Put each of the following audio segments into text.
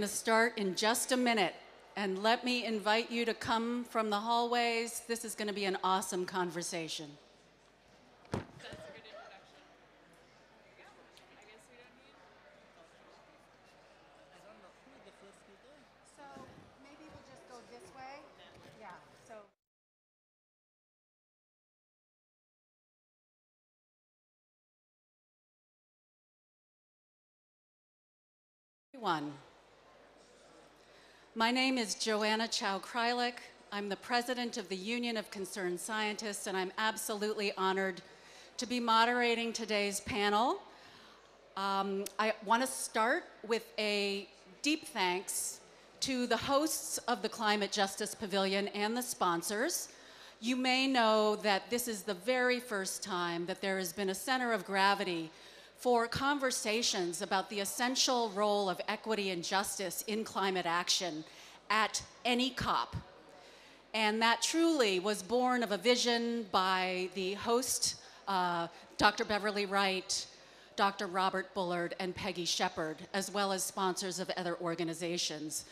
to start in just a minute. And let me invite you to come from the hallways. This is going to be an awesome conversation. That's a good introduction. There you go. I guess we don't need... I don't know. Who is the first speaker? So maybe we'll just go this way. Yeah. So. Everyone. My name is Johanna Chao Kreilick. I'm the president of the Union of Concerned Scientists, and I'm absolutely honored to be moderating today's panel. I want to start with a deep thanks to the hosts of the Climate Justice Pavilion and the sponsors. You may know that this is the very first time that there has been a center of gravity for conversations about the essential role of equity and justice in climate action at any COP. And that truly was born of a vision by the host, Dr. Beverly Wright, Dr. Robert Bullard, and Peggy Shepard, as well as sponsors of other organizations.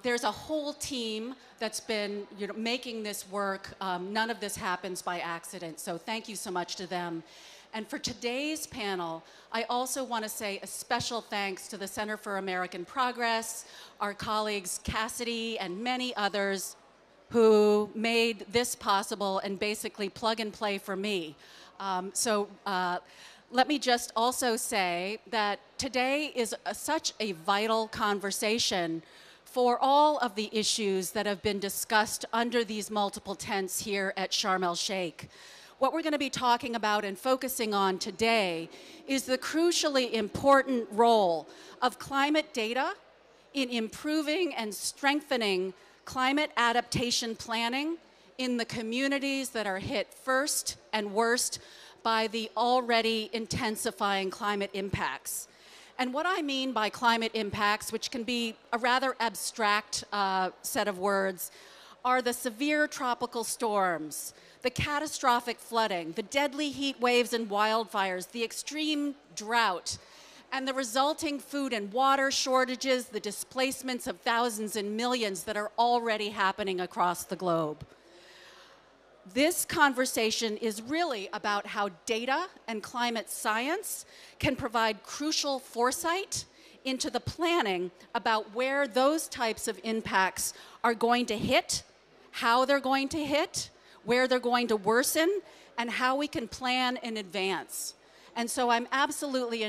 There's a whole team that's been making this work. None of this happens by accident, so thank you so much to them. And for today's panel, I also want to say a special thanks to the Center for American Progress, our colleagues Cassidy and many others who made this possible and basically plug and play for me. Let me just also say that today is such a vital conversation for all of the issues that have been discussed under these multiple tents here at Sharm el-Sheikh. What we're going to be talking about and focusing on today is the crucially important role of climate data in improving and strengthening climate adaptation planning in the communities that are hit first and worst by the already intensifying climate impacts. And what I mean by climate impacts, which can be a rather abstract set of words, are the severe tropical storms, the catastrophic flooding, the deadly heat waves and wildfires, the extreme drought, and the resulting food and water shortages, the displacements of thousands and millions that are already happening across the globe. This conversation is really about how data and climate science can provide crucial foresight into the planning about where those types of impacts are going to hit, how they're going to hit, where they're going to worsen, and how we can plan in advance. And so I'm absolutely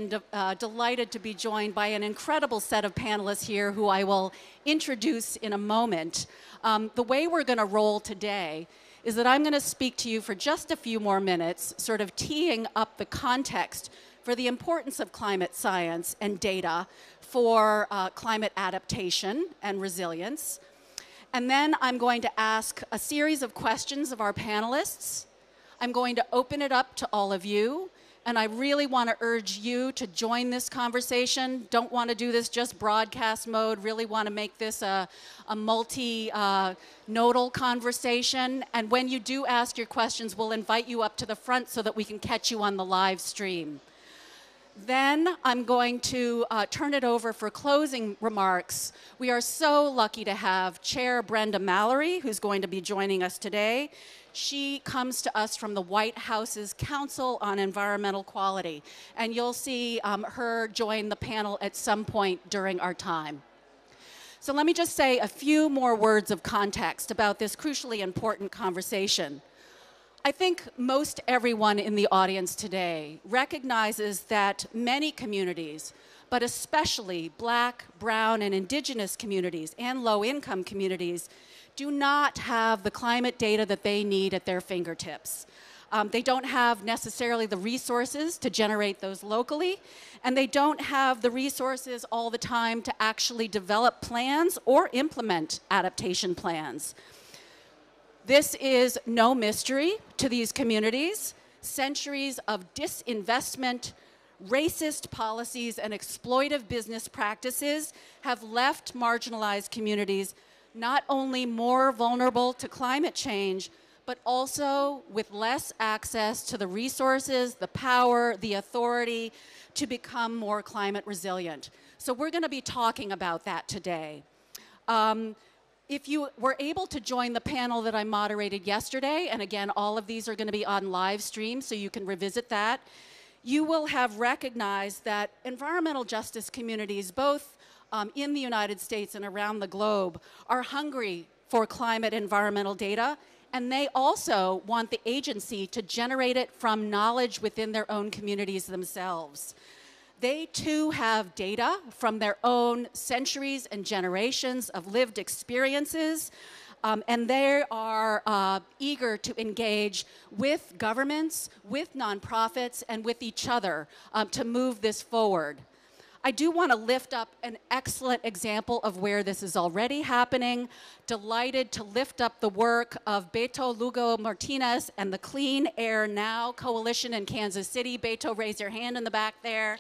delighted to be joined by an incredible set of panelists here who I will introduce in a moment. The way we're going to roll today is that I'm going to speak to you for just a few more minutes, sort of teeing up the context for the importance of climate science and data for climate adaptation and resilience. And then I'm going to ask a series of questions of our panelists. I'm going to open it up to all of you, and I really want to urge you to join this conversation. Don't want to do this just broadcast mode, really want to make this a multi-nodal conversation. And when you do ask your questions, we'll invite you up to the front so that we can catch you on the live stream. Then I'm going to turn it over for closing remarks. We are so lucky to have Chair Brenda Mallory, who's going to be joining us today. She comes to us from the White House's Council on Environmental Quality, and you'll see her join the panel at some point during our time. So let me just say a few more words of context about this crucially important conversation. I think most everyone in the audience today recognizes that many communities, but especially Black, Brown, and Indigenous communities and low-income communities, do not have the climate data that they need at their fingertips. They don't have necessarily the resources to generate those locally, and they don't have the resources all the time to actually develop plans or implement adaptation plans. This is no mystery to these communities. Centuries of disinvestment, racist policies, and exploitive business practices have left marginalized communities not only more vulnerable to climate change, but also with less access to the resources, the power, the authority to become more climate resilient. So we're going to be talking about that today. If you were able to join the panel that I moderated yesterday, and again, all of these are going to be on live stream, so you can revisit that, you will have recognized that environmental justice communities, both in the United States and around the globe, are hungry for climate environmental data, and they also want the agency to generate it from knowledge within their own communities themselves. They too have data from their own centuries and generations of lived experiences, and they are eager to engage with governments, with nonprofits, and with each other to move this forward. I do want to lift up an excellent example of where this is already happening. Delighted to lift up the work of Beto Lugo Martinez and the Clean Air Now Coalition in Kansas City. Beto, raise your hand in the back there.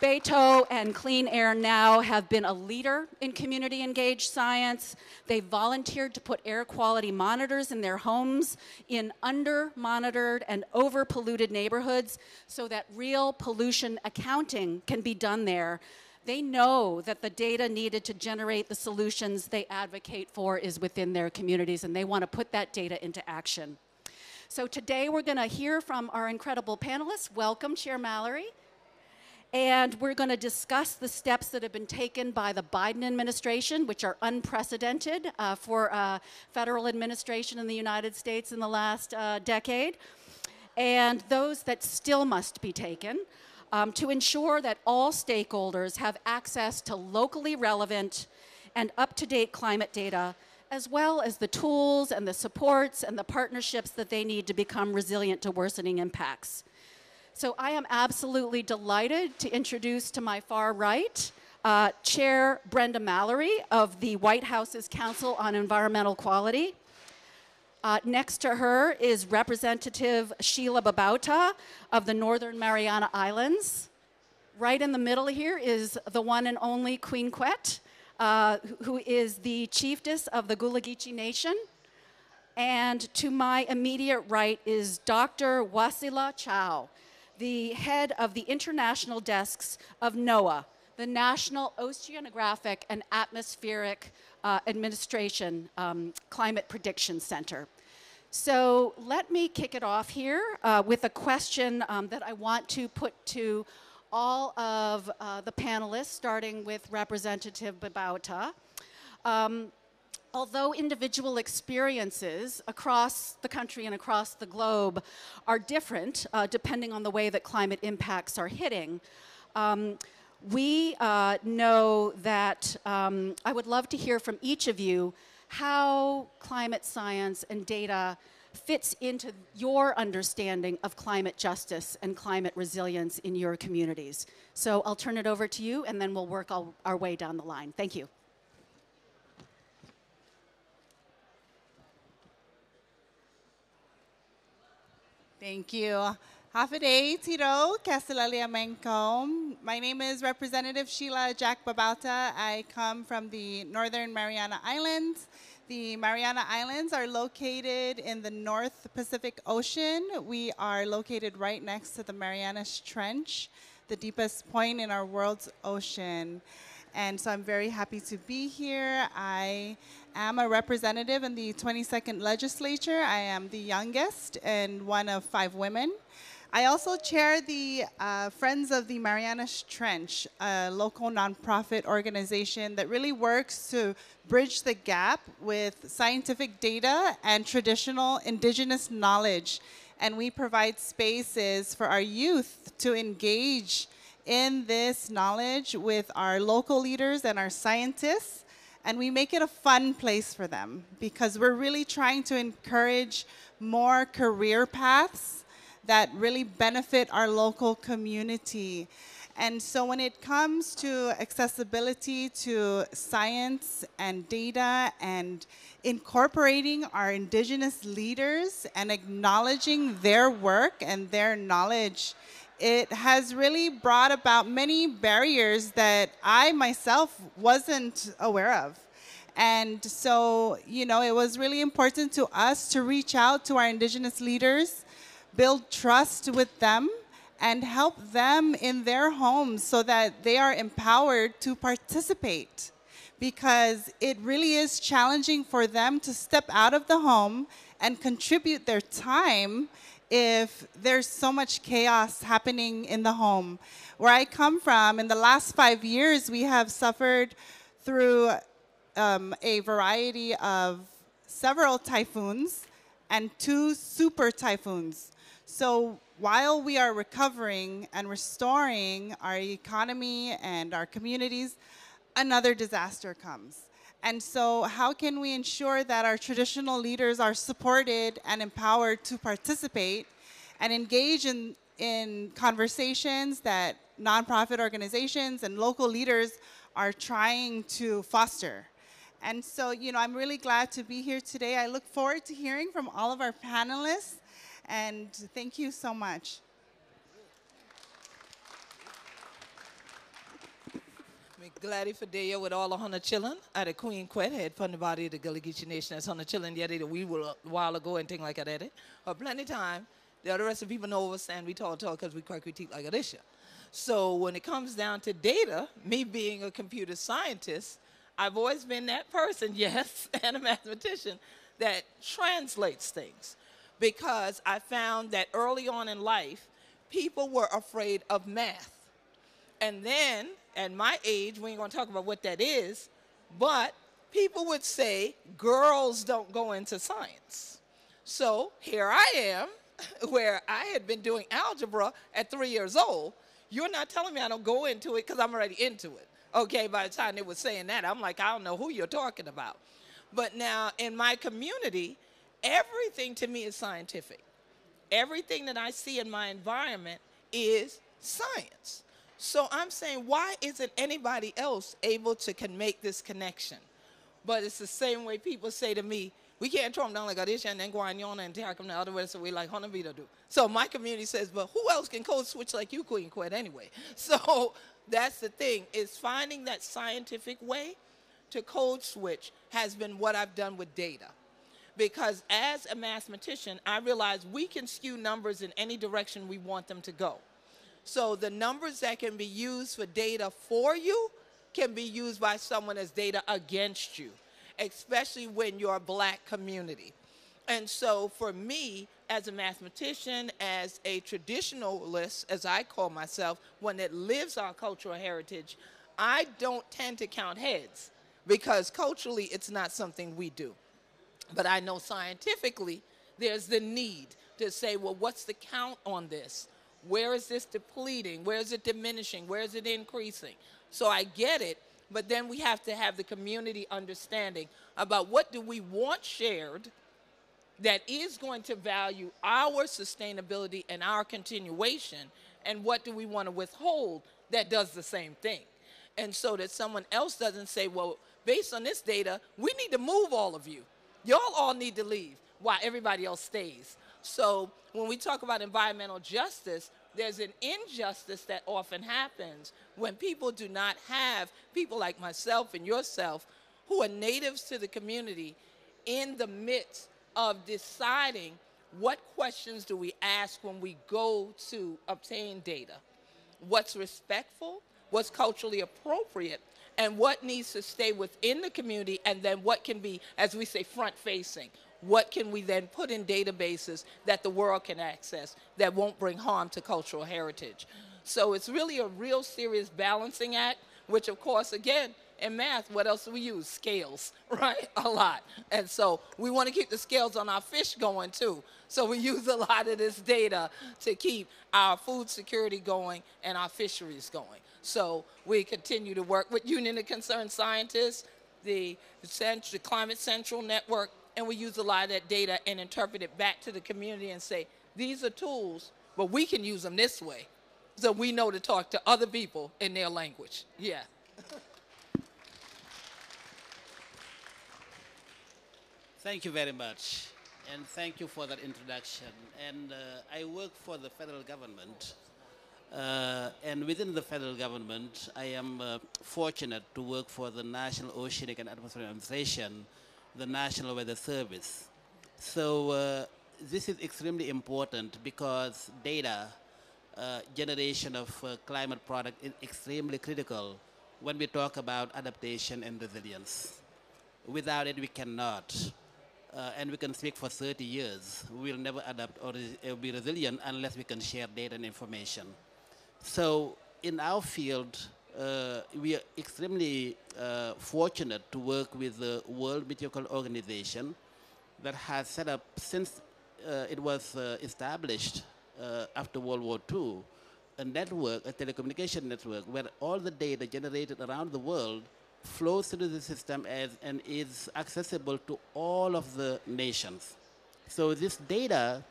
Beto and Clean Air Now have been a leader in community engaged science. They volunteered to put air quality monitors in their homes in under-monitored and over-polluted neighborhoods so that real pollution accounting can be done there. They know that the data needed to generate the solutions they advocate for is within their communities, and they want to put that data into action. So today we're going to hear from our incredible panelists. Welcome, Chair Mallory. And we're going to discuss the steps that have been taken by the Biden administration, which are unprecedented for a federal administration in the United States in the last decade, and those that still must be taken to ensure that all stakeholders have access to locally relevant and up-to-date climate data, as well as the tools and the supports and the partnerships that they need to become resilient to worsening impacts. So I am absolutely delighted to introduce to my far right, Chair Brenda Mallory of the White House's Council on Environmental Quality. Next to her is Representative Sheila Babauta of the Northern Mariana Islands. Right in the middle here is the one and only Queen Quet, who is the Chieftess of the Gullah Geechee Nation. And to my immediate right is Dr. Wassila Chao, the head of the international desks of NOAA, the National Oceanographic and Atmospheric Administration Climate Prediction Center. So let me kick it off here with a question that I want to put to all of the panelists, starting with Representative Babauta. Although individual experiences across the country and across the globe are different, depending on the way that climate impacts are hitting, we know that I would love to hear from each of you how climate science and data fits into your understanding of climate justice and climate resilience in your communities. So I'll turn it over to you, and then we'll work our way down the line. Thank you. Thank you. Hafaday Tiro, Kasalalia Menkom. My name is Representative Sheila Jack Babauta. I come from the Northern Mariana Islands. The Mariana Islands are located in the North Pacific Ocean. We are located right next to the Marianas Trench, the deepest point in our world's ocean. And so I'm very happy to be here. I am a representative in the 22nd legislature. I am the youngest and one of 5 women. I also chair the Friends of the Marianas Trench, a local nonprofit organization that really works to bridge the gap with scientific data and traditional indigenous knowledge. And we provide spaces for our youth to engage in this knowledge with our local leaders and our scientists, and we make it a fun place for them because we're really trying to encourage more career paths that really benefit our local community. And so when it comes to accessibility to science and data and incorporating our indigenous leaders and acknowledging their work and their knowledge, it has really brought about many barriers that I myself wasn't aware of. And so, you know, it was really important to us to reach out to our indigenous leaders, build trust with them, and help them in their homes so that they are empowered to participate. Because it really is challenging for them to step out of the home and contribute their time if there's so much chaos happening in the home. Where I come from, in the last 5 years, we have suffered through a variety of several typhoons and 2 super typhoons. So while we are recovering and restoring our economy and our communities, another disaster comes. And so how can we ensure that our traditional leaders are supported and empowered to participate and engage in conversations that nonprofit organizations and local leaders are trying to foster? And so, I'm really glad to be here today. I look forward to hearing from all of our panelists, and thank you so much. Glad for day with all the Hunter children at the Queen Quet had fun the body of the Gullah Geechee Nation as Hunter children yet we were a while ago and things like that. But plenty time, the other rest of people know us and we talk because we critique like this. So when it comes down to data, me being a computer scientist, I've always been that person, yes, and a mathematician that translates things. Because I found that early on in life, people were afraid of math. And then, at my age, we ain't gonna talk about what that is, but people would say, girls don't go into science. So here I am, where I had been doing algebra at 3 years old. You're not telling me I don't go into it because I'm already into it. Okay, by the time they were saying that, I'm like, I don't know who you're talking about. But now, in my community, everything to me is scientific. Everything that I see in my environment is science. So I'm saying, why isn't anybody else able to make this connection? But it's the same way people say to me, we can't throw them down like Adisha and then Guanyona and take them the other way, so we like Honavita do. So my community says, but who else can code switch like you, Queen Quet, anyway? So that's the thing, is finding that scientific way to code switch has been what I've done with data. Because as a mathematician, I realize we can skew numbers in any direction we want them to go. So the numbers that can be used for data for you can be used by someone as data against you, especially when you're a black community. And so for me, as a mathematician, as a traditionalist, as I call myself, one that lives our cultural heritage, I don't tend to count heads because culturally it's not something we do. But I know scientifically there's the need to say, well, what's the count on this? Where is this depleting? Where is it diminishing? Where is it increasing? So I get it, but then we have to have the community understanding about what do we want shared that is going to value our sustainability and our continuation, and what do we want to withhold that does the same thing. And so that someone else doesn't say, well, based on this data, we need to move all of you. Y'all all need to leave while everybody else stays. So when we talk about environmental justice, there's an injustice that often happens when people do not have people like myself and yourself who are natives to the community in the midst of deciding what questions do we ask when we go to obtain data. What's respectful, what's culturally appropriate, and what needs to stay within the community, and then what can be, as we say, front-facing. What can we then put in databases that the world can access that won't bring harm to cultural heritage? So it's really a real serious balancing act, which of course, again, in math, what else do we use? Scales, right? A lot. And so we want to keep the scales on our fish going too. So we use a lot of this data to keep our food security going and our fisheries going. So we continue to work with Union of Concerned Scientists, the Climate Central Network, and we use a lot of that data and interpret it back to the community and say, these are tools, but we can use them this way. So we know to talk to other people in their language. Yeah. Thank you very much, and thank you for that introduction. And I work for the federal government, and within the federal government, I am fortunate to work for the National Oceanic and Atmospheric Administration, the National Weather Service. So this is extremely important because data generation of climate product is extremely critical when we talk about adaptation and resilience. Without it, we cannot. And we can speak for 30 years. We will never adapt or be resilient unless we can share data and information. So in our field, we are extremely fortunate to work with the World Meteorological Organization that has set up, since it was established after World War II, a network, a telecommunication network, where all the data generated around the world flows through the system and is accessible to all of the nations. So this data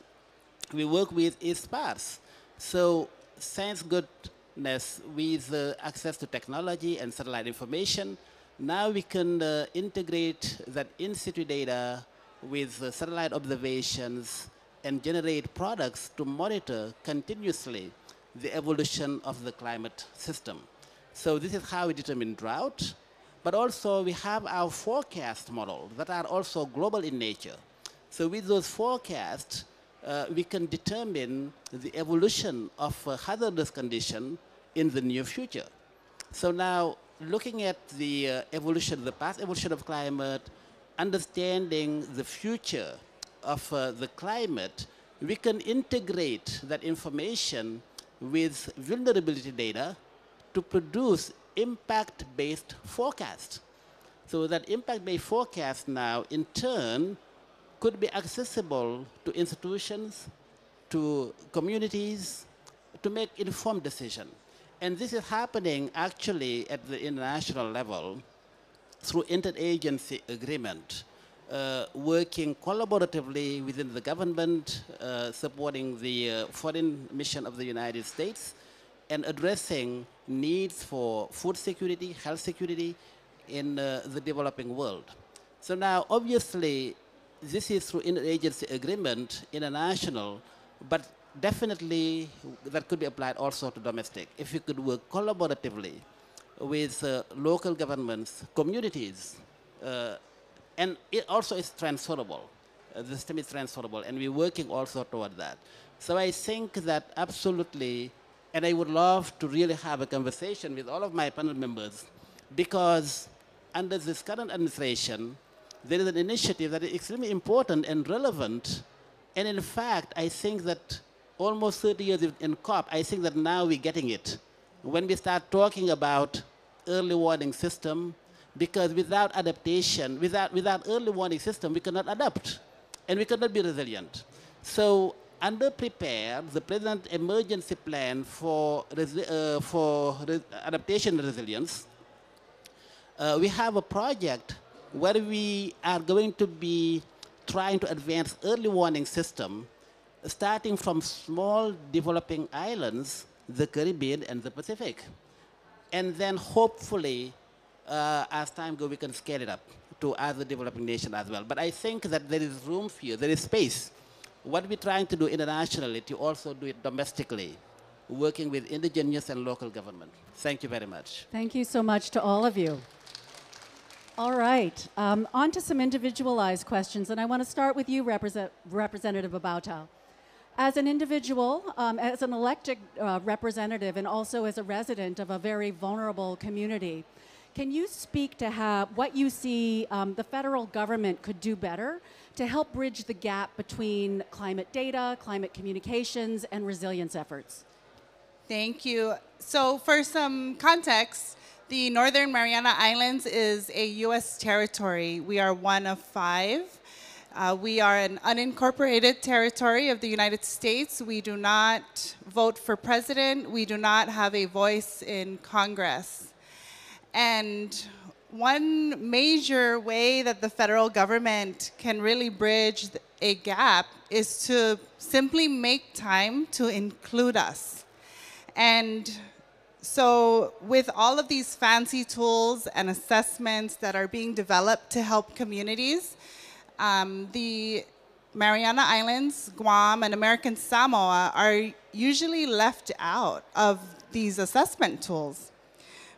we work with is sparse. So thanks goodness, with access to technology and satellite information, now we can integrate that in-situ data with satellite observations and generate products to monitor continuously the evolution of the climate system. So this is how we determine drought, but also we have our forecast models that are also global in nature. So with those forecasts, we can determine the evolution of hazardous condition in the near future. So now, looking at the evolution, the past evolution of climate, understanding the future of the climate, we can integrate that information with vulnerability data to produce impact-based forecast. So that impact-based forecast now, in turn, could be accessible to institutions, to communities, to make informed decisions. And this is happening actually at the international level through interagency agreement, working collaboratively within the government, supporting the foreign mission of the United States, and addressing needs for food security, health security in the developing world. So now, obviously, this is through interagency agreement, international, but definitely that could be applied also to domestic. If you could work collaboratively with local governments, communities, and it also is transferable. The system is transferable, and we're working also toward that. So I think that absolutely, and I would love to really have a conversation with all of my panel members, because under this current administration, there is an initiative that is extremely important and relevant. And in fact, I think that almost 30 years in COP, I think that now we're getting it. When we start talking about early warning system, because without adaptation, without early warning system, we cannot adapt, and we cannot be resilient. So under prepare, the present emergency plan for adaptation and resilience, we have a project where we are going to be trying to advance early warning system, starting from small developing islands, the Caribbean and the Pacific. And then hopefully, as time goes, we can scale it up to other developing nations as well. But I think that there is room here, there is space. What we're trying to do internationally, to also do it domestically, working with indigenous and local government. Thank you very much. Thank you so much to all of you. All right, on to some individualized questions, and I want to start with you, Representative Babauta. As an individual, as an elected representative, and also as a resident of a very vulnerable community, can you speak to what you see the federal government could do better to help bridge the gap between climate data, climate communications, and resilience efforts? Thank you. So for some context, the Northern Mariana Islands is a U.S. territory. We are one of 5. We are an unincorporated territory of the United States. We do not vote for president. We do not have a voice in Congress. And one major way that the federal government can really bridge a gap is to simply make time to include us. And so with all of these fancy tools and assessments that are being developed to help communities, the Mariana Islands, Guam, and American Samoa are usually left out of these assessment tools.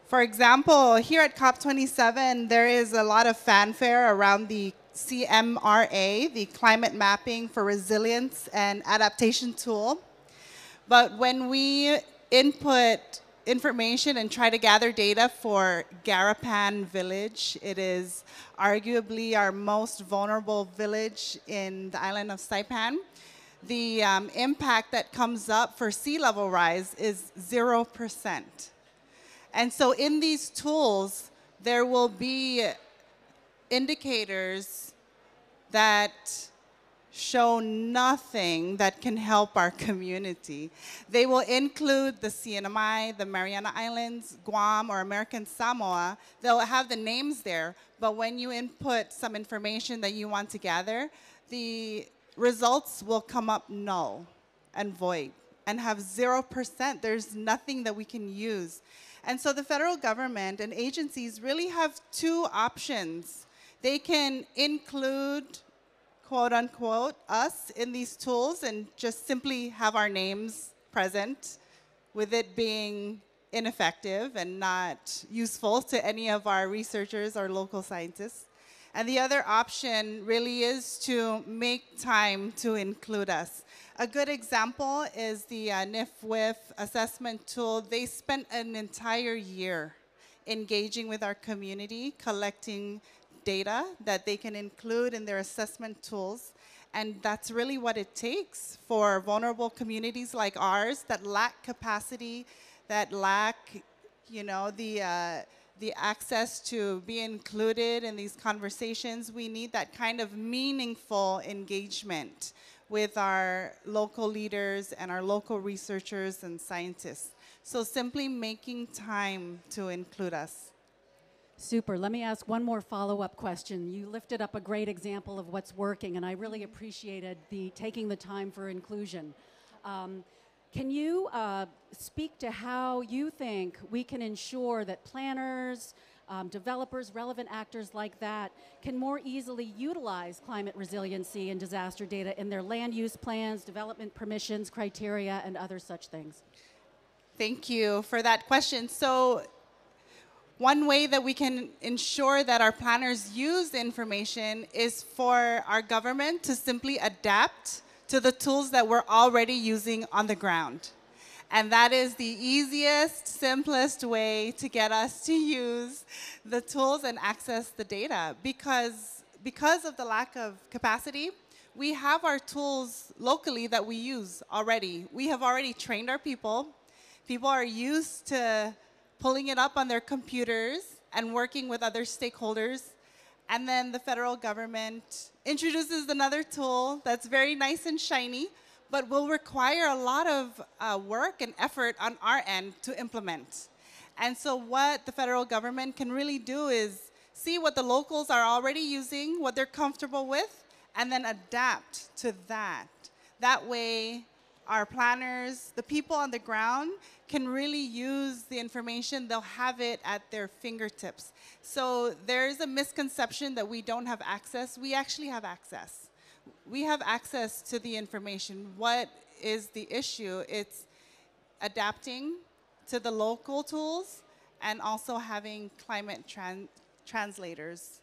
For example, here at COP27, there is a lot of fanfare around the CMRA, the Climate Mapping for Resilience and Adaptation Tool. But when we input information and try to gather data for Garapan village, it is arguably our most vulnerable village in the island of Saipan. The impact that comes up for sea level rise is 0%. And so in these tools, there will be indicators that show nothing that can help our community. They will include the CNMI, the Mariana Islands, Guam, or American Samoa. They'll have the names there, but when you input some information that you want to gather, the results will come up null and void and have 0%. There's nothing that we can use. And so the federal government and agencies really have two options. They can include, quote unquote, us in these tools and just simply have our names present, with it being ineffective and not useful to any of our researchers or local scientists. And the other option really is to make time to include us. A good example is the NIFWIF assessment tool. They spent an entire year engaging with our community, collecting data that they can include in their assessment tools. And that's really what it takes for vulnerable communities like ours that lack capacity, that lack, the access to be included in these conversations. We need that kind of meaningful engagement with our local leaders and our local researchers and scientists. So simply making time to include us. Super. Let me ask one more follow-up question. You lifted up a great example of what's working, and I really appreciated taking the time for inclusion. Can you speak to how you think we can ensure that planners, developers, relevant actors like that can more easily utilize climate resiliency and disaster data in their land use plans, development permissions, criteria, and other such things? Thank you for that question. So one way that we can ensure that our planners use the information is for our government to simply adapt to the tools that we're already using on the ground. And that is the easiest, simplest way to get us to use the tools and access the data. Because of the lack of capacity, we have our tools locally that we use already. We have already trained our people. People are used to pulling it up on their computers and working with other stakeholders. And then the federal government introduces another tool that's very nice and shiny, but will require a lot of work and effort on our end to implement. And so what the federal government can really do is see what the locals are already using, what they're comfortable with, and then adapt to that. That way, our planners, the people on the ground, can really use the information. They'll have it at their fingertips. So there's a misconception that we don't have access. We actually have access. We have access to the information. What is the issue? It's adapting to the local tools and also having climate translators.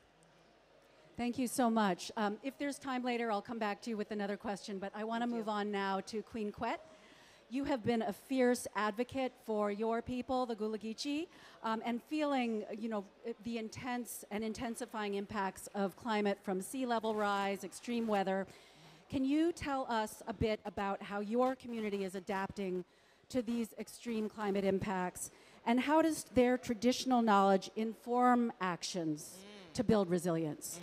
Thank you so much. If there's time later, I'll come back to you with another question, but I want to move on now to Queen Quet. You have been a fierce advocate for your people, the Gullah Geechee, and feeling, the intense and intensifying impacts of climate from sea level rise, extreme weather. Can you tell us a bit about how your community is adapting to these extreme climate impacts, and how does their traditional knowledge inform actions to build resilience?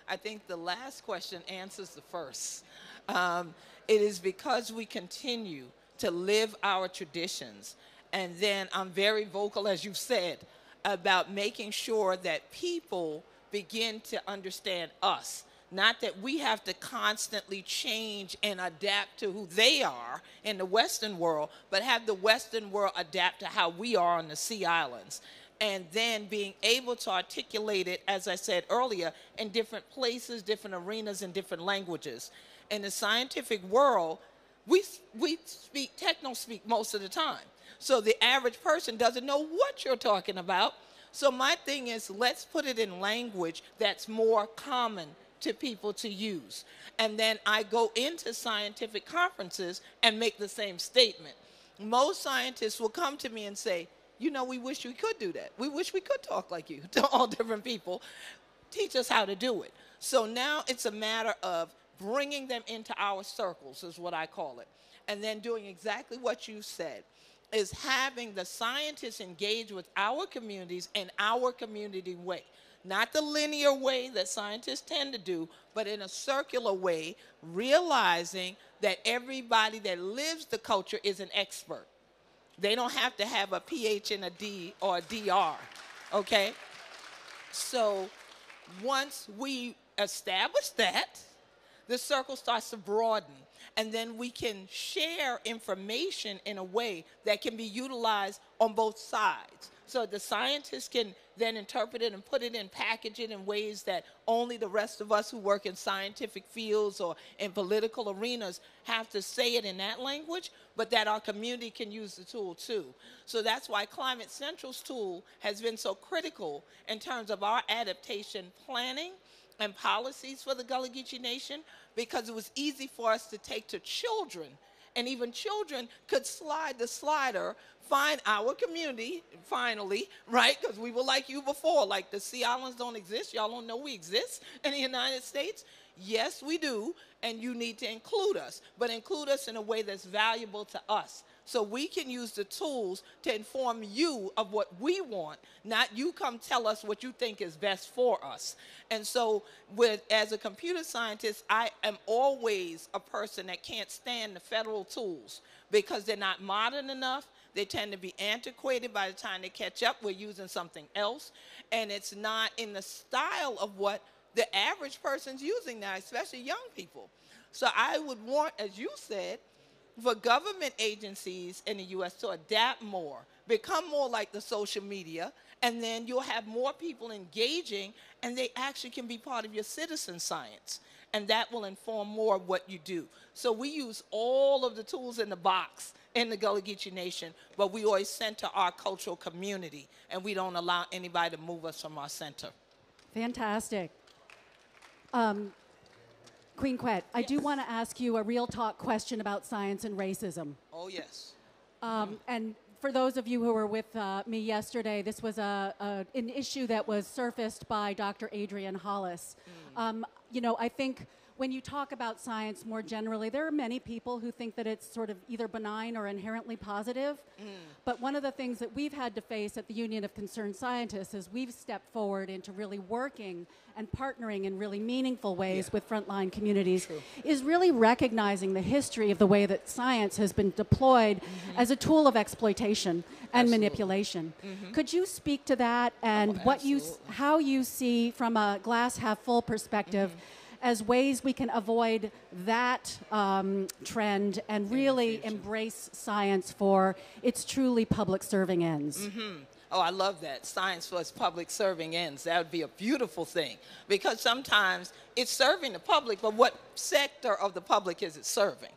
I think the last question answers the first. It is because we continue to live our traditions. And then I'm very vocal, as you've said, about making sure that people begin to understand us. Not that we have to constantly change and adapt to who they are in the Western world, but have the Western world adapt to how we are on the Sea Islands. And then being able to articulate it, as I said earlier, in different places, different arenas, and different languages. In the scientific world, we speak techno-speak most of the time. So the average person doesn't know what you're talking about. So my thing is, let's put it in language that's more common to people to use. And then I go into scientific conferences and make the same statement. Most scientists will come to me and say, you know, we wish we could do that. We wish we could talk like you to all different people. Teach us how to do it. So now it's a matter of bringing them into our circles, is what I call it. And then doing exactly what you said, is having the scientists engage with our communities in our community way. Not the linear way that scientists tend to do, but in a circular way, realizing that everybody that lives the culture is an expert. They don't have to have a PH and a D or a DR, okay? So once we establish that, the circle starts to broaden, and then we can share information in a way that can be utilized on both sides. So the scientists can then interpret it and put it in, package it in ways that only the rest of us who work in scientific fields or in political arenas have to say it in that language, but that our community can use the tool too. So that's why Climate Central's tool has been so critical in terms of our adaptation planning and policies for the Gullah Geechee Nation, because it was easy for us to take to children, and even children could slide the slider, find our community, finally, right? Because we were like you before, like the Sea Islands don't exist, y'all don't know we exist in the United States. Yes, we do, and you need to include us, but include us in a way that's valuable to us. So we can use the tools to inform you of what we want, not you come tell us what you think is best for us. And so as a computer scientist, I am always a person that can't stand the federal tools because they're not modern enough. They tend to be antiquated by the time they catch up. We're using something else, and it's not in the style of what the average person's using now, especially young people. So I would want, as you said, for government agencies in the U.S. to adapt more, become more like the social media, and then you'll have more people engaging, and they actually can be part of your citizen science, and that will inform more of what you do. So we use all of the tools in the box in the Gullah Geechee Nation, but we always center our cultural community, and we don't allow anybody to move us from our center. Fantastic. Queen Quet, I do want to ask you a real talk question about science and racism. Oh, yes. And for those of you who were with me yesterday, this was an issue that was surfaced by Dr. Adrienne Hollis. You know, I think when you talk about science more generally, there are many people who think that it's sort of either benign or inherently positive. But one of the things that we've had to face at the Union of Concerned Scientists is we've stepped forward into really working and partnering in really meaningful ways with frontline communities, is really recognizing the history of the way that science has been deployed as a tool of exploitation and manipulation. Could you speak to that and how you see from a glass half full perspective as ways we can avoid that trend and really embrace science for its truly public serving ends? Oh, I love that. Science for its public serving ends. That would be a beautiful thing, because sometimes it's serving the public, but what sector of the public is it serving?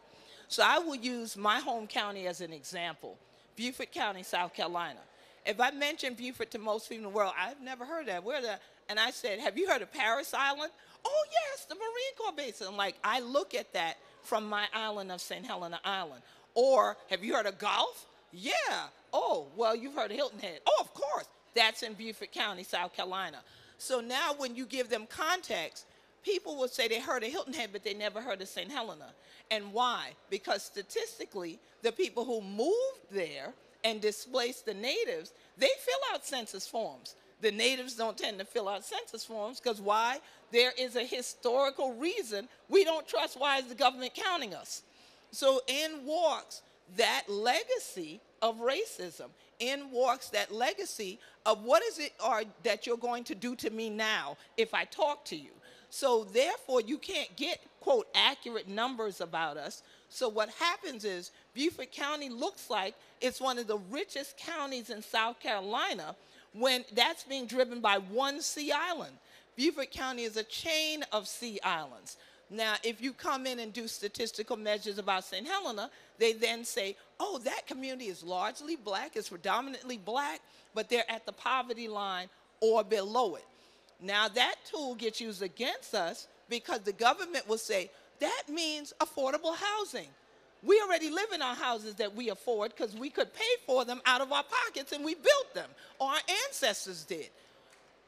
So I will use my home county as an example, Beaufort County, South Carolina. If I mention Beaufort to most people in the world, I've never heard of that. And I said, have you heard of Paris Island? Oh, yes, the Marine Corps base. And like, I look at that from my island of St. Helena Island. Or, have you heard of Gulf? Yeah. Oh, well, you've heard of Hilton Head. Oh, of course. That's in Beaufort County, South Carolina. So now when you give them context, people will say they heard of Hilton Head, but they never heard of St. Helena. And why? Because statistically, the people who moved there and displaced the natives, they fill out census forms. The natives don't tend to fill out census forms because why? There is a historical reason we don't trust why is the government counting us. So in walks that legacy of racism. In walks that legacy of what is it that you're going to do to me now if I talk to you. So therefore you can't get, quote, accurate numbers about us. So what happens is Beaufort County looks like it's one of the richest counties in South Carolina when that's being driven by one sea island. Beaufort County is a chain of sea islands. Now, if you come in and do statistical measures about St. Helena, they then say, oh, that community is largely black, it's predominantly black, but they're at the poverty line or below it. Now that tool gets used against us because the government will say, that means affordable housing. We already live in our houses that we afford because we could pay for them out of our pockets and we built them, or our ancestors did.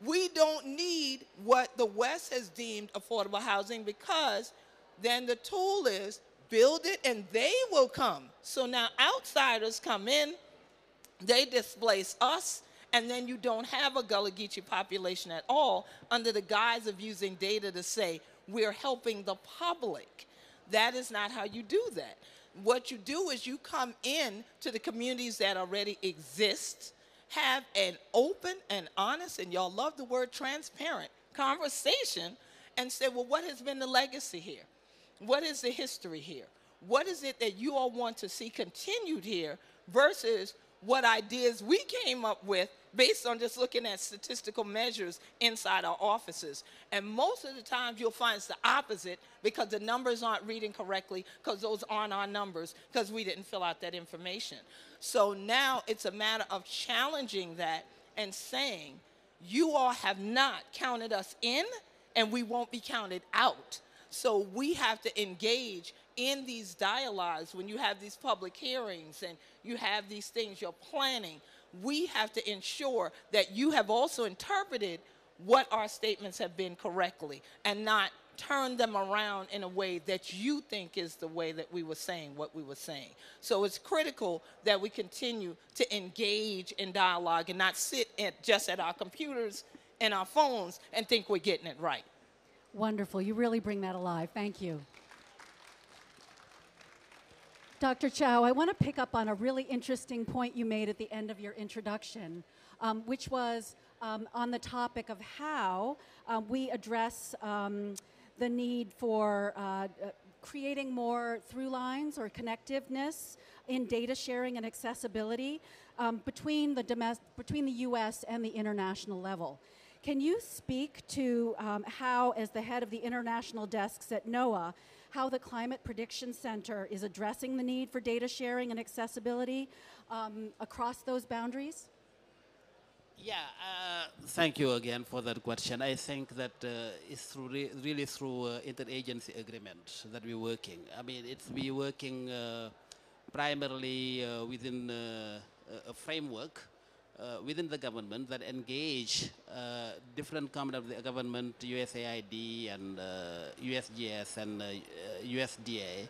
We don't need what the West has deemed affordable housing because then the tool is build it and they will come. So now outsiders come in, they displace us, and then you don't have a Gullah Geechee population at all under the guise of using data to say we're helping the public. That is not how you do that. What you do is you come in to the communities that already exist, have an open and honest, and y'all love the word transparent, conversation, and say, well, what has been the legacy here? What is the history here? What is it that you all want to see continued here versus what ideas we came up with based on just looking at statistical measures inside our offices. And most of the times you'll find it's the opposite because the numbers aren't reading correctly because those aren't our numbers because we didn't fill out that information. So now it's a matter of challenging that and saying, you all have not counted us in and we won't be counted out. So we have to engage in these dialogues when you have these public hearings and you have these things you're planning. We have to ensure that you have also interpreted what our statements have been correctly and not turn them around in a way that you think is the way that we were saying what we were saying. So it's critical that we continue to engage in dialogue and not sit just at our computers and our phones and think we're getting it right. Wonderful. You really bring that alive. Thank you. Dr. Chao, I want to pick up on a really interesting point you made at the end of your introduction, which was on the topic of how we address the need for creating more through lines or connectiveness in data sharing and accessibility between the U.S. and the international level. Can you speak to how, as the head of the international desks at NOAA, how the Climate Prediction Center is addressing the need for data sharing and accessibility across those boundaries? Yeah, thank you again for that question. I think that it's through really through interagency agreement that we're working. I mean, we're working primarily within a framework within the government that engage different components of the government, USAID and USGS and USDA.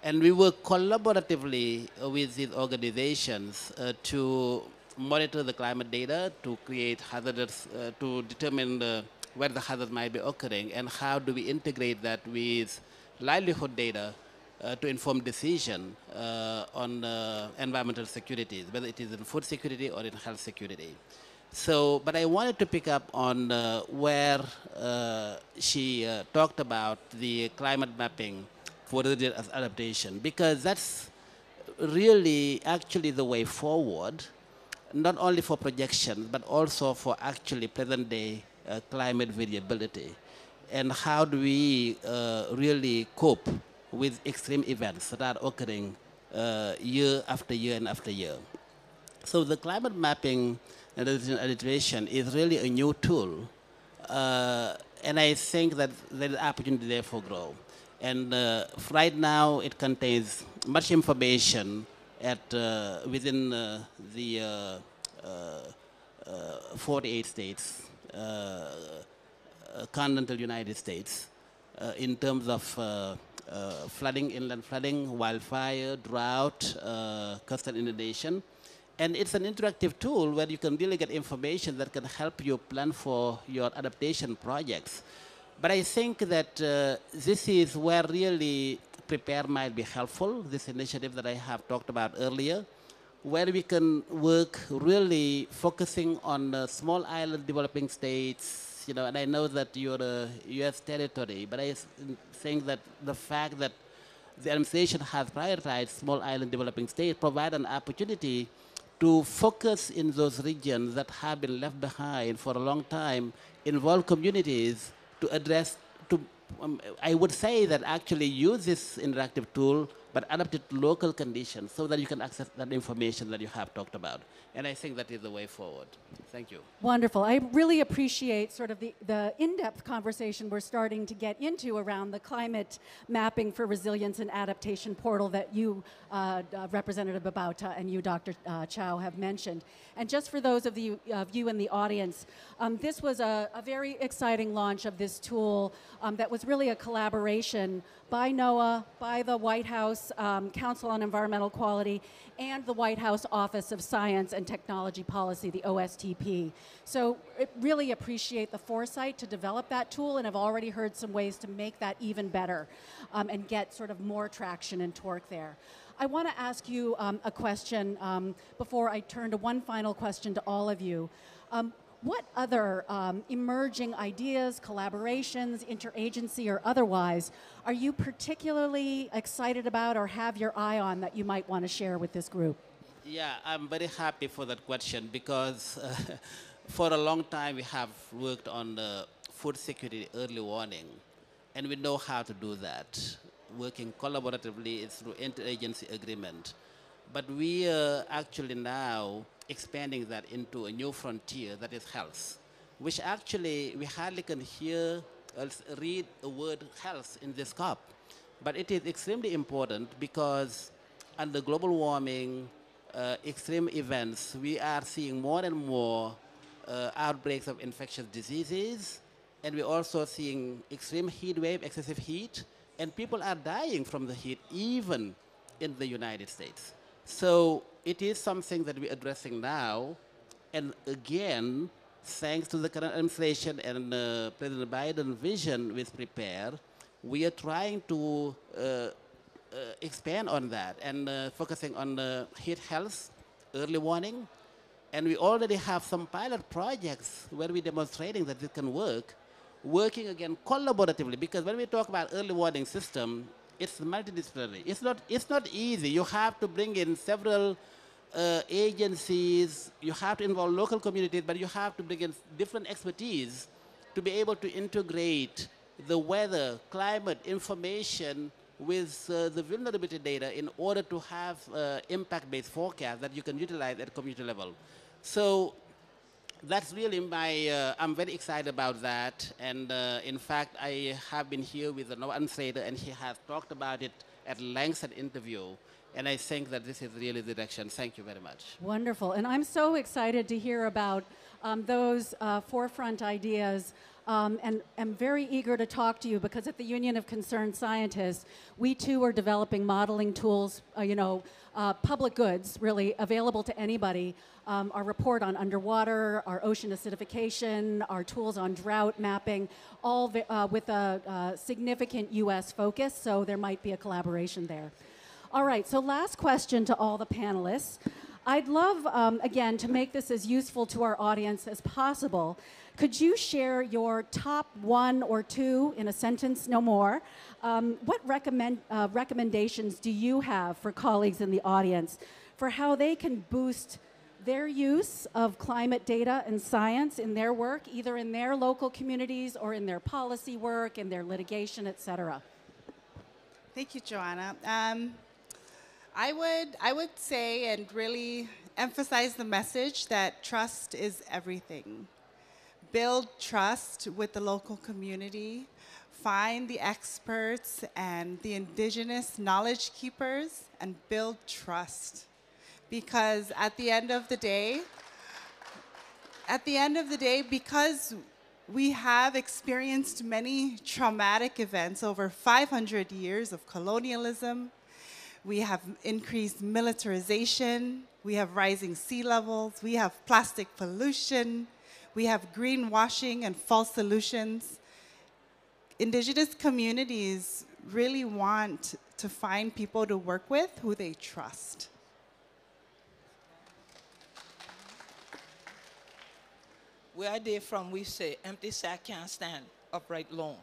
And we work collaboratively with these organizations to monitor the climate data, to create hazards, to determine where the hazards might be occurring, and how do we integrate that with livelihood data to inform decision on environmental security, whether it is in food security or in health security. So, but I wanted to pick up on where she talked about the climate mapping for the adaptation, because that's really actually the way forward, not only for projections, but also for actually present day climate variability. And how do we really cope with extreme events that are occurring year after year and after year. So the climate mapping and adaptation is really a new tool. And I think that there is opportunity there for growth. And right now it contains much information at within the 48 states, continental United States, in terms of flooding, inland flooding, wildfire, drought, coastal inundation. And it's an interactive tool where you can really get information that can help you plan for your adaptation projects. But I think that this is where really Prepare might be helpful, this initiative that I have talked about earlier, where we can work really focusing on small island developing states, you know, and I know that you're a U.S. territory, but I think that the fact that the administration has prioritized small island developing states provide an opportunity to focus in those regions that have been left behind for a long time, involve communities to address, I would say that actually use this interactive tool but adapted to local conditions so that you can access that information that you have talked about. And I think that is the way forward. Thank you. Wonderful. I really appreciate sort of the in-depth conversation we're starting to get into around the climate mapping for resilience and adaptation portal that you, Representative Babauta, and you, Dr. Chao, have mentioned. And just for those of you in the audience, this was a very exciting launch of this tool that was really a collaboration by NOAA, by the White House Council on Environmental Quality, and the White House Office of Science and Technology Policy, the OSTP. So I really appreciate the foresight to develop that tool, and I've already heard some ways to make that even better and get sort of more traction and torque there. I want to ask you a question before I turn to one final question to all of you. What other emerging ideas, collaborations, interagency or otherwise, are you particularly excited about or have your eye on that you might want to share with this group? Yeah, I'm very happy for that question because for a long time we have worked on the food security early warning, and we know how to do that. Working collaboratively is through interagency agreement. But we are actually now expanding that into a new frontier that is health, which actually we hardly can hear or read the word health in this COP. But it is extremely important because under global warming, extreme events, we are seeing more and more outbreaks of infectious diseases, and we're also seeing extreme heat wave, excessive heat, and people are dying from the heat, even in the United States. So it is something that we're addressing now, and again, thanks to the current administration and President Biden's vision with PREPARE, we are trying to expand on that and focusing on heat health, early warning, and we already have some pilot projects where we're demonstrating that it can work, working again collaboratively, because when we talk about early warning system, it's multidisciplinary. It's not easy. You have to bring in several agencies, you have to involve local communities, but you have to bring in different expertise to be able to integrate the weather, climate information with the vulnerability data in order to have impact-based forecast that you can utilize at community level. So that's really my, I'm very excited about that. And in fact, I have been here with the NOAA administrator, and he has talked about it at length at interview. And I think that this is really the direction. Thank you very much. Wonderful. And I'm so excited to hear about those forefront ideas. And I'm very eager to talk to you because at the Union of Concerned Scientists, we too are developing modeling tools, public goods, really, available to anybody. Our report on underwater, our ocean acidification, our tools on drought mapping, all with a significant U.S. focus, so there might be a collaboration there. All right, so last question to all the panelists. I'd love, again, to make this as useful to our audience as possible. Could you share your top one or two, in a sentence, no more? What recommendations do you have for colleagues in the audience for how they can boost their use of climate data and science in their work, either in their local communities or in their policy work, in their litigation, et cetera? Thank you, Johanna. I would say and really emphasize the message that trust is everything. Build trust with the local community. Find the experts and the indigenous knowledge keepers and build trust. Because at the end of the day, because we have experienced many traumatic events over 500 years of colonialism, we have increased militarization, we have rising sea levels, we have plastic pollution, we have greenwashing and false solutions. Indigenous communities really want to find people to work with who they trust. Where I did from, we say, empty sack can't stand upright alone.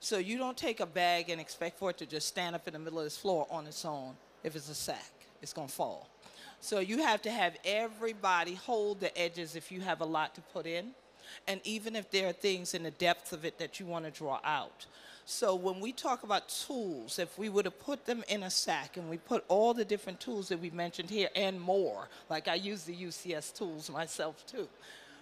So you don't take a bag and expect for it to just stand up in the middle of this floor on its own. If it's a sack, it's gonna fall. So you have to have everybody hold the edges if you have a lot to put in. And even if there are things in the depth of it that you want to draw out. So when we talk about tools, if we were to put them in a sack and we put all the different tools that we mentioned here and more, like I use the UCS tools myself too,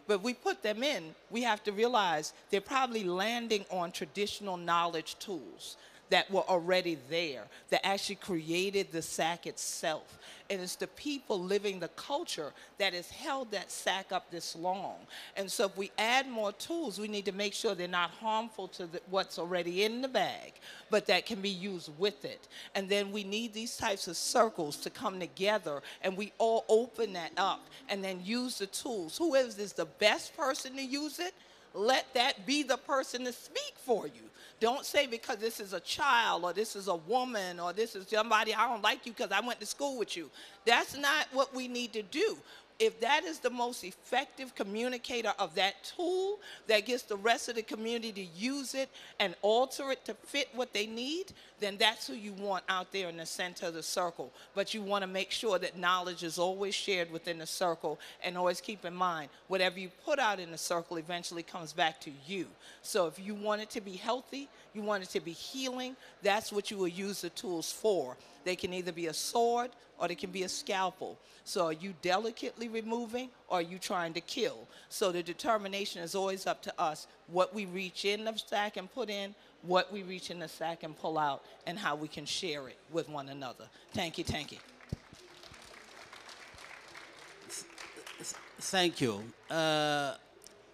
but we put them in, we have to realize they're probably landing on traditional knowledge tools that were already there, that actually created the SAC itself. And it's the people living the culture that has held that SAC up this long. And so if we add more tools, we need to make sure they're not harmful to what's already in the bag, but that can be used with it. And then we need these types of circles to come together, and we all open that up and then use the tools. Whoever is the best person to use it, let that be the person to speak for you. Don't say because this is a child or this is a woman or this is somebody, I don't like you because I went to school with you. That's not what we need to do. If that is the most effective communicator of that tool that gets the rest of the community to use it and alter it to fit what they need, then that's who you want out there in the center of the circle. But you want to make sure that knowledge is always shared within the circle, and always keep in mind, whatever you put out in the circle eventually comes back to you. So if you want it to be healthy, you want it to be healing, that's what you will use the tools for. They can either be a sword or they can be a scalpel. So are you delicately removing or are you trying to kill? So the determination is always up to us, what we reach in the sack and put in, what we reach in the sack and pull out, and how we can share it with one another. Thank you, thank you. Thank you.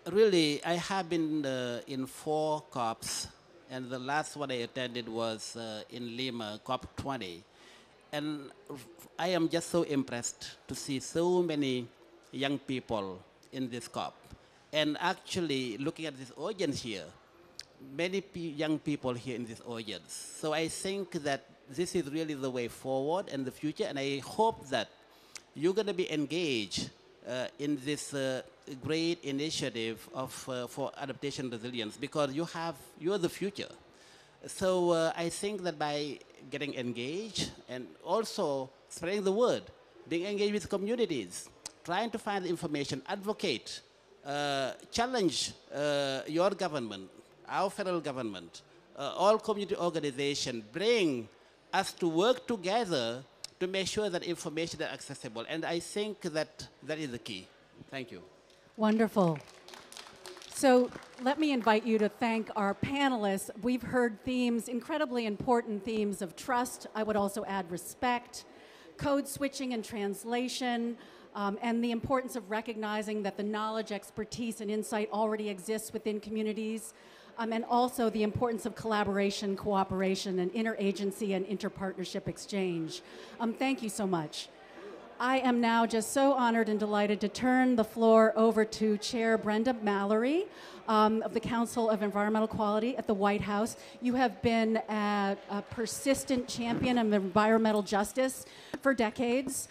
Really, I have been in 4 COPs, and the last one I attended was in Lima, COP20. And I am just so impressed to see so many young people in this COP. And actually, looking at this audience here, many young people here in this audience. So I think that this is really the way forward in the future, and I hope that you're going to be engaged in this great initiative of, for adaptation resilience, because you're the future. So I think that by getting engaged and also spreading the word, being engaged with communities, trying to find the information, advocate, challenge your government, our federal government, all community organizations, bring us to work together to make sure that information is accessible. And I think that that is the key. Thank you. Wonderful. So let me invite you to thank our panelists. We've heard themes, incredibly important themes of trust. I would also add respect, code switching and translation, and the importance of recognizing that the knowledge, expertise, and insight already exists within communities, and also the importance of collaboration, cooperation, and interagency and interpartnership exchange. Thank you so much. I am now just so honored and delighted to turn the floor over to Chair Brenda Mallory of the Council of Environmental Quality at the White House. You have been a persistent champion of environmental justice for decades,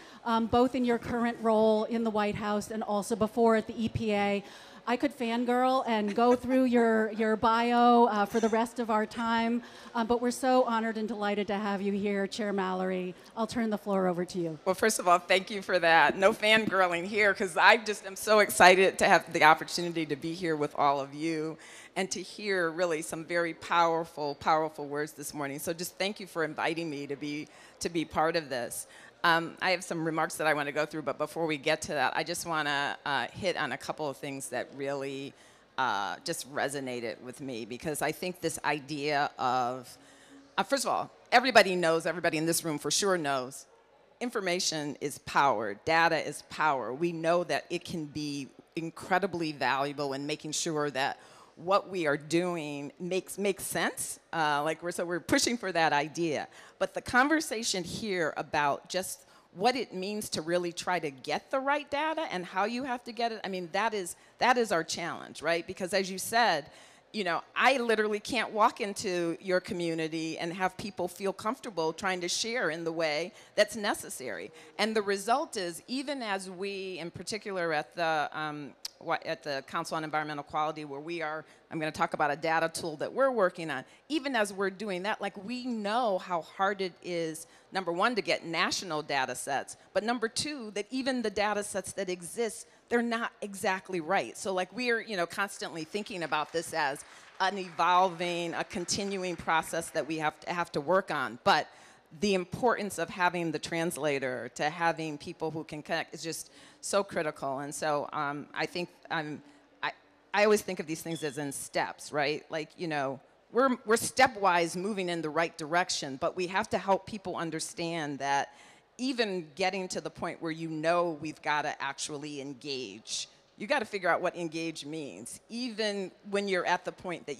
both in your current role in the White House and also before at the EPA. I could fangirl and go through your bio for the rest of our time, but we're so honored and delighted to have you here, Chair Mallory. I'll turn the floor over to you. Well, first of all, thank you for that. No fangirling here, because I just am so excited to have the opportunity to be here with all of you and to hear really some very powerful, powerful words this morning. So just thank you for inviting me to be part of this. I have some remarks that I want to go through, but before we get to that, I just want to hit on a couple of things that really just resonated with me, because I think this idea of, first of all, everybody knows, everybody in this room for sure knows, information is power, data is power. We know that it can be incredibly valuable in making sure that what we are doing makes sense. So we're pushing for that idea. But the conversation here about just what it means to really try to get the right data and how you have to get it, I mean, that is our challenge, right? Because as you said, you know, I literally can't walk into your community and have people feel comfortable trying to share in the way that's necessary. And the result is, even as we, in particular at the Council on Environmental Quality, where we are, I'm going to talk about a data tool that we're working on, even as we're doing that, like, we know how hard it is, number one, to get national data sets, but number two, that even the data sets that exist they're not exactly right. So like we're, constantly thinking about this as an evolving, a continuing process that we have to work on. But the importance of having the translator, to having people who can connect, is just so critical. And so I think I always think of these things as in steps, right? Like, we're stepwise moving in the right direction, but we have to help people understand that even getting to the point where we've got to actually engage, you got to figure out what engage means. Even when you're at the point that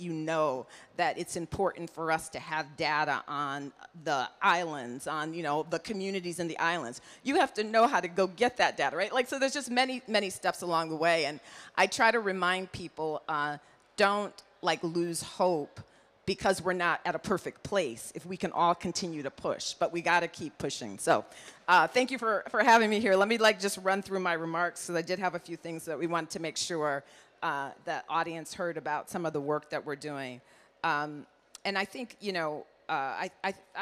that it's important for us to have data on the islands, on the communities in the islands, you have to know how to go get that data, right? Like, so there's just many, many steps along the way, and I try to remind people, don't lose hope because we're not at a perfect place, if we can all continue to push, but we got to keep pushing. So thank you for having me here. Let me just run through my remarks, because I did have a few things that we wanted to make sure that audience heard about some of the work that we're doing. And I think, I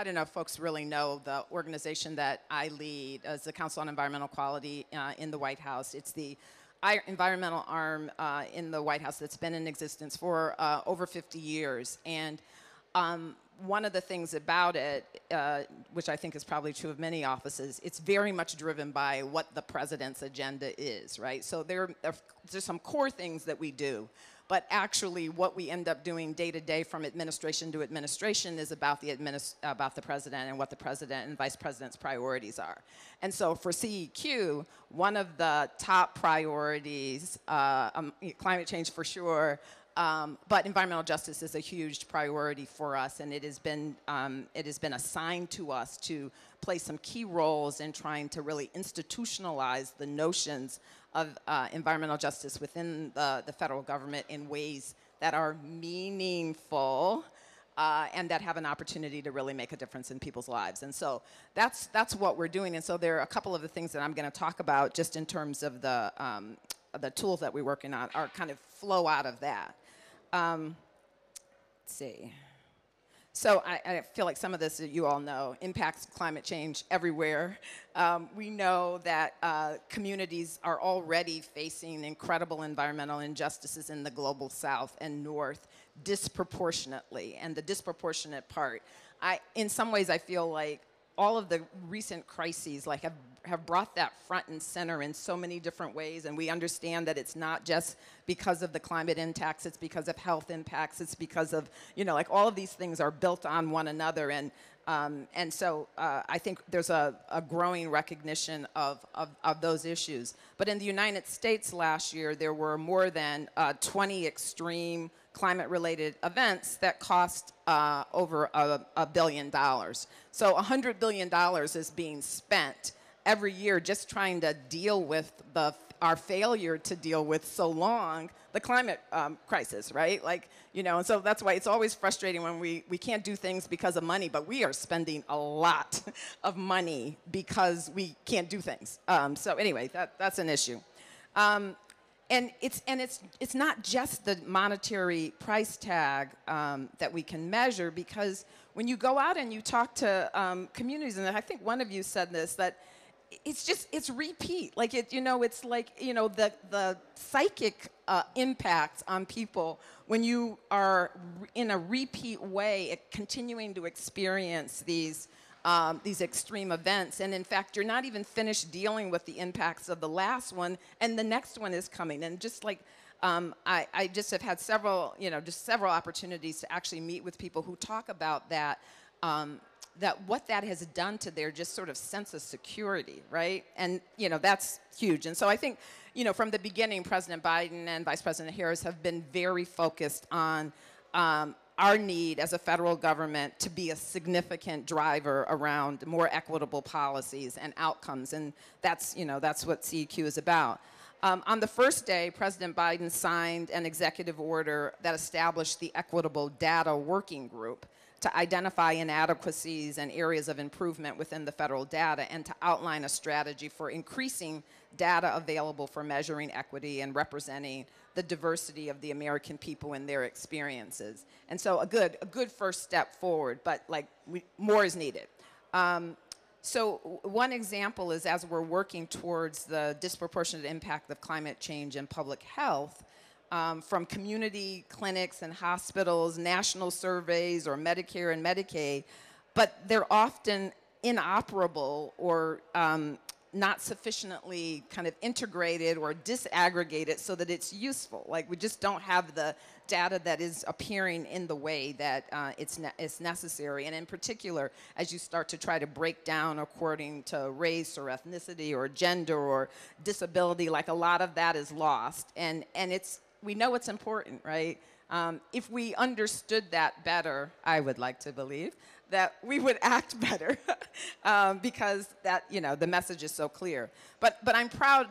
don't know if folks really know the organization that I lead as the Council on Environmental Quality in the White House. It's the environmental arm in the White House that's been in existence for over 50 years. And one of the things about it, which I think is probably true of many offices, it's very much driven by what the president's agenda is, right? So there's some core things that we do, but actually what we end up doing day to day from administration to administration is about the president and what the president and vice president's priorities are. And so for CEQ, one of the top priorities, climate change for sure, but environmental justice is a huge priority for us, and it has been assigned to us to play some key roles in trying to really institutionalize the notions of environmental justice within the federal government in ways that are meaningful and that have an opportunity to really make a difference in people's lives. And so that's what we're doing. And so there are a couple of the things that I'm going to talk about just in terms of the tools that we're working on are kind of flow out of that. Let's see. So I feel like some of this you all know impacts climate change everywhere. We know that communities are already facing incredible environmental injustices in the global south and north disproportionately. And the disproportionate part, in some ways I feel like all of the recent crises have brought that front and center in so many different ways, and we understand that it's not just because of the climate impacts, it's because of health impacts, it's because of, all of these things are built on one another, and so I think there's a growing recognition of those issues. But in the United States last year, there were more than 20 extreme climate-related events that cost over $1 billion. So $100 billion is being spent every year just trying to deal with our failure to deal with so long the climate crisis, right? And so that's why it's always frustrating when we can't do things because of money, but we are spending a lot of money because we can't do things. So anyway, that's an issue. And it's not just the monetary price tag that we can measure, because when you go out and you talk to communities, and I think one of you said this, that it's repeat. The psychic impacts on people when you are in a repeat way continuing to experience these extreme events. And in fact, you're not even finished dealing with the impacts of the last one, and the next one is coming. And just I just have had several opportunities to actually meet with people who talk about that, that what that has done to their just sort of sense of security, right? And, that's huge. And so I think, from the beginning, President Biden and Vice President Harris have been very focused on our need as a federal government to be a significant driver around more equitable policies and outcomes. And that's what CEQ is about. On the first day, President Biden signed an executive order that established the Equitable Data Working Group to identify inadequacies and areas of improvement within the federal data, and to outline a strategy for increasing data available for measuring equity and representing the diversity of the American people and their experiences. And so a good first step forward, but more is needed. So one example is as we're working towards the disproportionate impact of climate change and public health, from community clinics and hospitals, national surveys, or Medicare and Medicaid, but they're often inoperable or not sufficiently kind of integrated or disaggregated so that it's useful. Like, we just don't have the data that is appearing in the way that it's necessary. And in particular, as you start to try to break down according to race or ethnicity or gender or disability, like, a lot of that is lost. And we know it's important, right? If we understood that better, I would like to believe, that we would act better because that, the message is so clear. But I'm proud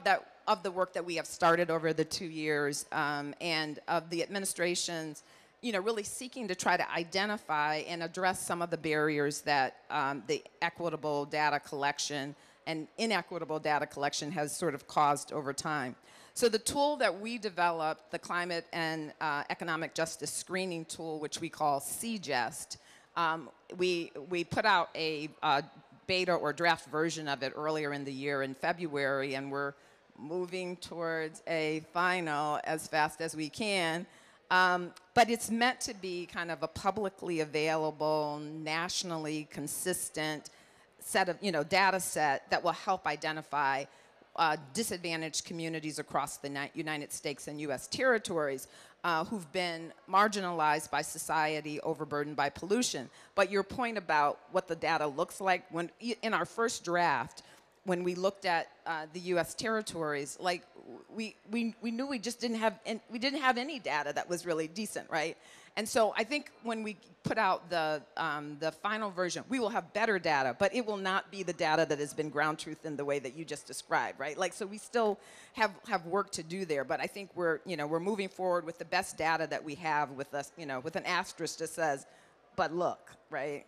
of the work that we have started over the 2 years and of the administration's, really seeking to try to identify and address some of the barriers that the equitable data collection and inequitable data collection has sort of caused over time. So the tool that we developed, the Climate and Economic Justice Screening Tool, which we call CGEST, we put out a beta or draft version of it earlier in the year in February, and we're moving towards a final as fast as we can. But it's meant to be kind of a publicly available, nationally consistent set of, data set that will help identify disadvantaged communities across the United States and U.S. territories who've been marginalized by society, overburdened by pollution. But your point about what the data looks like, when in our first draft, when we looked at the U.S. territories, like, we knew we just didn't have any data that was really decent, right? And so I think when we put out the final version, we will have better data, but it will not be the data that has been ground truth in the way that you just described, right? Like, so we still have work to do there, but I think we're moving forward with the best data that we have with us, with an asterisk that says, but look, right?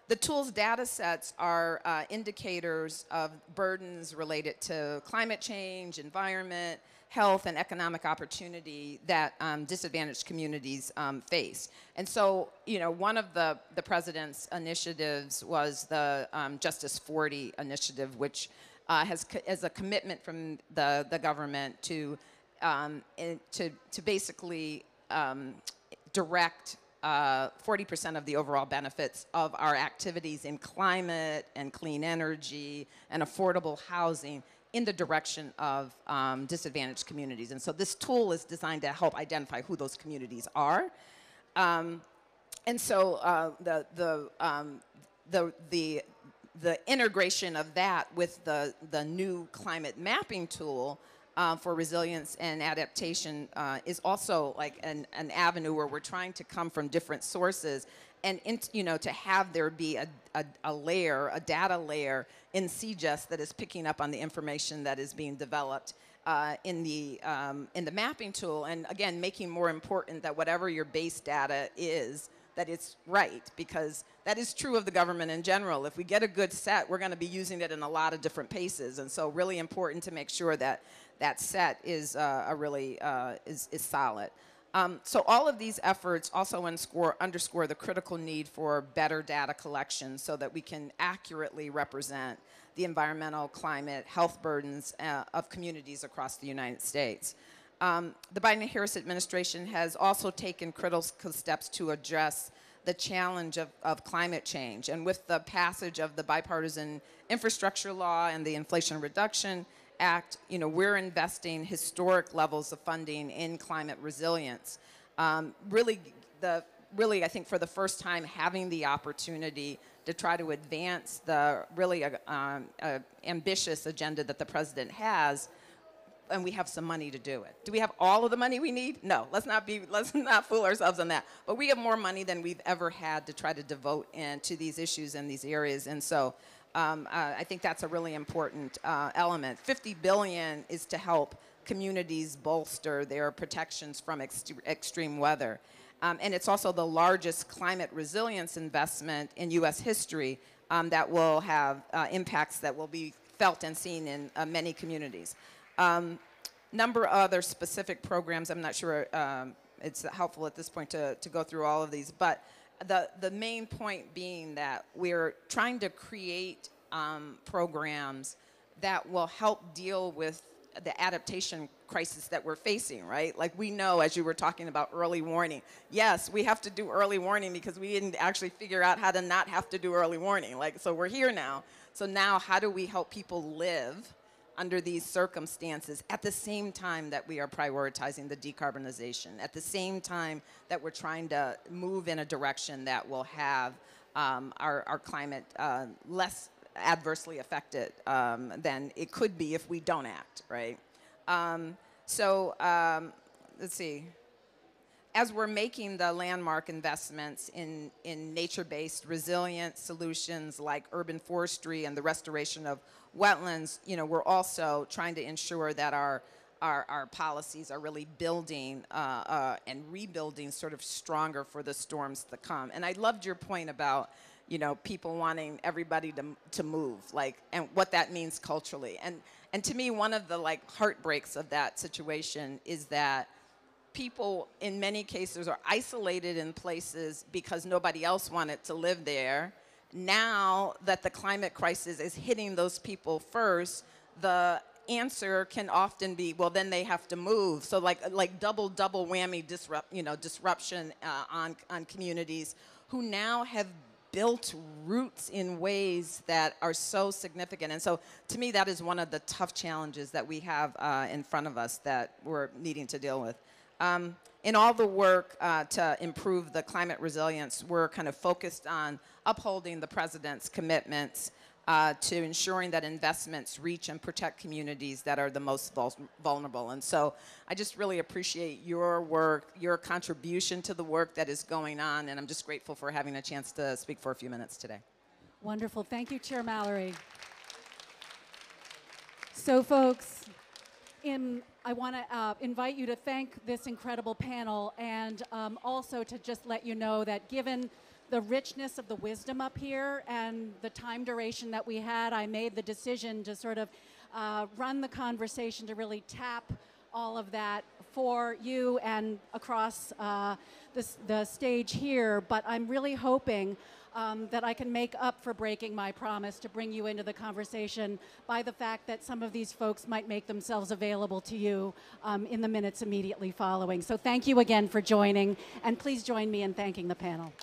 The tool's data sets are indicators of burdens related to climate change, environment, health, and economic opportunity that disadvantaged communities face. And so, one of the president's initiatives was the Justice 40 initiative, which has a commitment from the government to basically direct 40% of the overall benefits of our activities in climate and clean energy and affordable housing in the direction of disadvantaged communities. And so this tool is designed to help identify who those communities are. And so the integration of that with the new climate mapping tool for resilience and adaptation is also like an avenue where we're trying to come from different sources and to have there be a layer, a data layer in CGES that is picking up on the information that is being developed in the mapping tool, and again, making more important that whatever your base data is, that it's right, because that is true of the government in general. If we get a good set, we're going to be using it in a lot of different paces, and so really important to make sure that that set is is solid. So all of these efforts also underscore the critical need for better data collection so that we can accurately represent the environmental, climate, health burdens of communities across the United States. The Biden-Harris administration has also taken critical steps to address the challenge of climate change. And with the passage of the bipartisan infrastructure law and the Inflation Reduction Act, we're investing historic levels of funding in climate resilience. Really, I think for the first time, having the opportunity to try to advance the really ambitious agenda that the president has, and we have some money to do it. Do we have all of the money we need? No, let's not fool ourselves on that. But we have more money than we've ever had to try to devote into these issues and these areas, and so I think that's a really important element. $50 billion is to help communities bolster their protections from extreme weather. And it's also the largest climate resilience investment in U.S. history that will have impacts that will be felt and seen in many communities. Number of other specific programs, I'm not sure it's helpful at this point to go through all of these, but the main point being that we're trying to create programs that will help deal with the adaptation crisis that we're facing, right? Like we know, as you were talking about early warning, yes, we have to do early warning because we didn't actually figure out how to not have to do early warning. Like, so we're here now. So now how do we help people live under these circumstances at the same time that we are prioritizing the decarbonization, at the same time that we're trying to move in a direction that will have our climate less adversely affected than it could be if we don't act, right? Let's see. As we're making the landmark investments in nature-based resilient solutions like urban forestry and the restoration of wetlands, you know, we're also trying to ensure that our policies are really building and rebuilding sort of stronger for the storms to come. And I loved your point about, you know, people wanting everybody to move, like, and what that means culturally. And to me, one of the like heartbreaks of that situation is that people in many cases are isolated in places because nobody else wanted to live there. Now that the climate crisis is hitting those people first, the answer can often be, well, then they have to move. So like double whammy disruption on communities who now have built roots in ways that are so significant. And so to me, that is one of the tough challenges that we have in front of us that we're needing to deal with. In all the work to improve the climate resilience, we're kind of focused on upholding the president's commitments to ensuring that investments reach and protect communities that are the most vulnerable. And so I just really appreciate your work, your contribution to the work that is going on, and I'm just grateful for having a chance to speak for a few minutes today. Wonderful. Thank you, Chair Mallory. So, folks, I want to invite you to thank this incredible panel, and also to just let you know that given the richness of the wisdom up here and the time duration that we had, I made the decision to sort of run the conversation to really tap all of that for you and across the stage here. But I'm really hoping that I can make up for breaking my promise to bring you into the conversation by the fact that some of these folks might make themselves available to you in the minutes immediately following. So thank you again for joining, and please join me in thanking the panel.